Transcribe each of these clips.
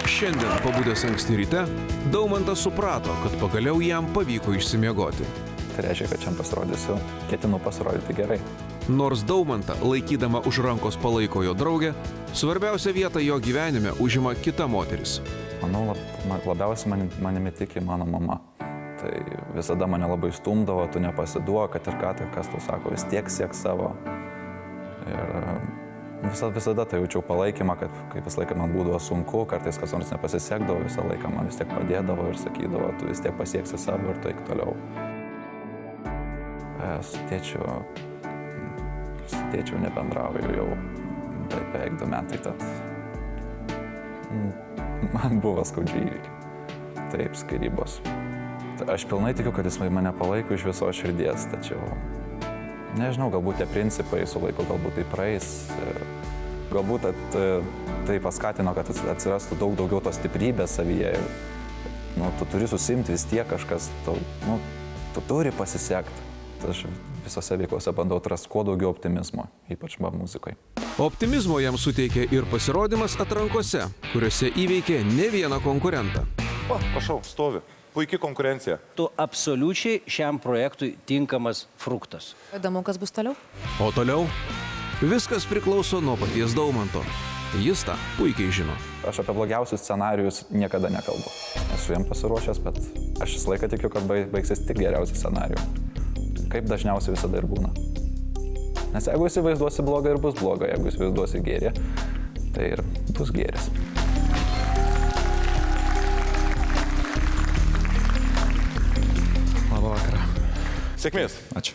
Šiandien, pabudęs anksti ryte, Daumantas suprato, kad pagaliau jam pavyko išsimiegoti. Tai reiškia, kad čia pasirodysiu, ketinu pasirodyti gerai. Nors Daumantą, laikydama už rankos palaiko jo draugė, svarbiausia vieta jo gyvenime užima kita moteris. Manau, labiausiai manimi tiki mano mama. Tai visada mane labai stumdavo, tu nepasiduok, kad ir ką, tai kas tau sako, vis tiek siek savo. Ir visada tai jaučiau palaikymą, kad kaip visą laiką man būdavo sunku, kartais kas nors nepasisekdavo, visą laiką man vis tiek padėdavo ir sakydavo, tu vis tiek pasieksi savo ir tu eik toliau. Su tėčiu nebendrauju jau beveik 2 metai, tad man buvo skaudžiai įvykiai. Taip, skyrybos. Aš pilnai tikiu, kad jis mane palaiko iš viso širdies, tačiau nežinau, galbūt tie principai su laiku, galbūt tai praeis. Galbūt tai paskatino, kad atsirastų daug daugiau tos stiprybės savyje. Tu turi susimti vis tiek kažkas, tu turi pasisekti. Aš visose veiklose bandau atrasti kuo daugiau optimizmo, ypač muzikoje. Optimizmo jam suteikė ir pasirodymas atrankose, kuriuose įveikė ne vieną konkurentą. Prašau, stovi. Puikia konkurencija. Tu absoliučiai šiam projektui tinkamas fruktas. Įdomu, kas bus toliau? O toliau? Viskas priklauso nuo paties Daumanto. Jis tą puikiai žino. Aš apie blogiausius scenarijus niekada nekalbu. Esu jam pasiruošęs, bet aš visą laiką tikiu, kad baigsis tik geriausi scenarijų. Kaip dažniausiai visada ir būna. Nes jeigu įsivaizduosi blogą ir bus bloga, jeigu įsivaizduosi gėrį, tai ir bus gėris. Labą vakarą. Sėkmės. Ačiū.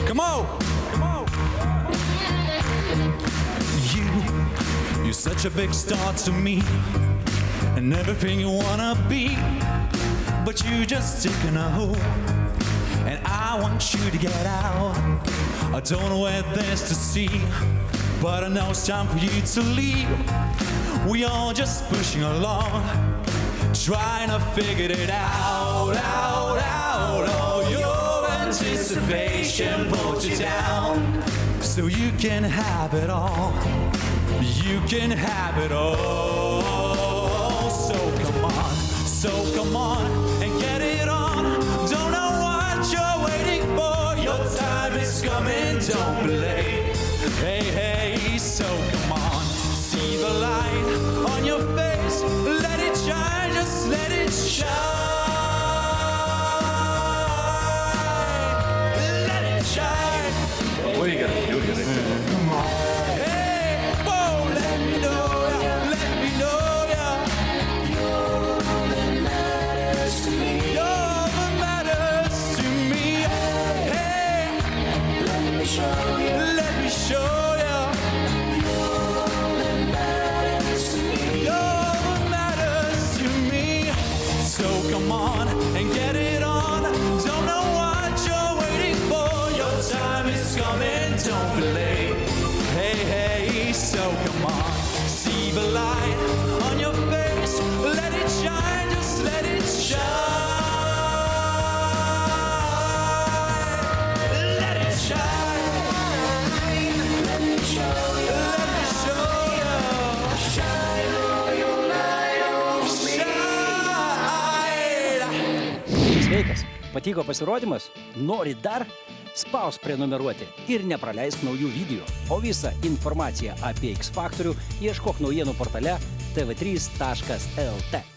Come on! Come on! You're such a big star to me, and everything you wanna be, but you just taking a hold, and I want you to get out. I don't know where there's to see, but I know it's time for you to leave. We all just pushing along, trying to figure it out. Oh, your anticipation pulls you down, so you can have it all. You can have it all. So come on and get it on. Don't know what you're waiting for. Your time is coming, don't be late. Hey, so come on. See the light on your face. Let it shine, just let it shine. Let it shine. Labai gerai, jau gerai. Come on. Hey, oh, let me know ya. You're the matters to me. Hey, let me show ya. You're the matters to me. So come on and get it on. Don't know what you're waiting for. Your time is coming, don't be late. Hey, so come on. See the light on your face. Let it shine, just let it shine. Let it shine. Let me show you. Let me show you. Shine all your light on me. Shine. Sveikas. Patiko pasirodymas? Nori dar? Spausk prenumeruoti ir nepraleisk naujų video. O visą informaciją apie X Faktorių ieškok naujienų portale tv3.lt.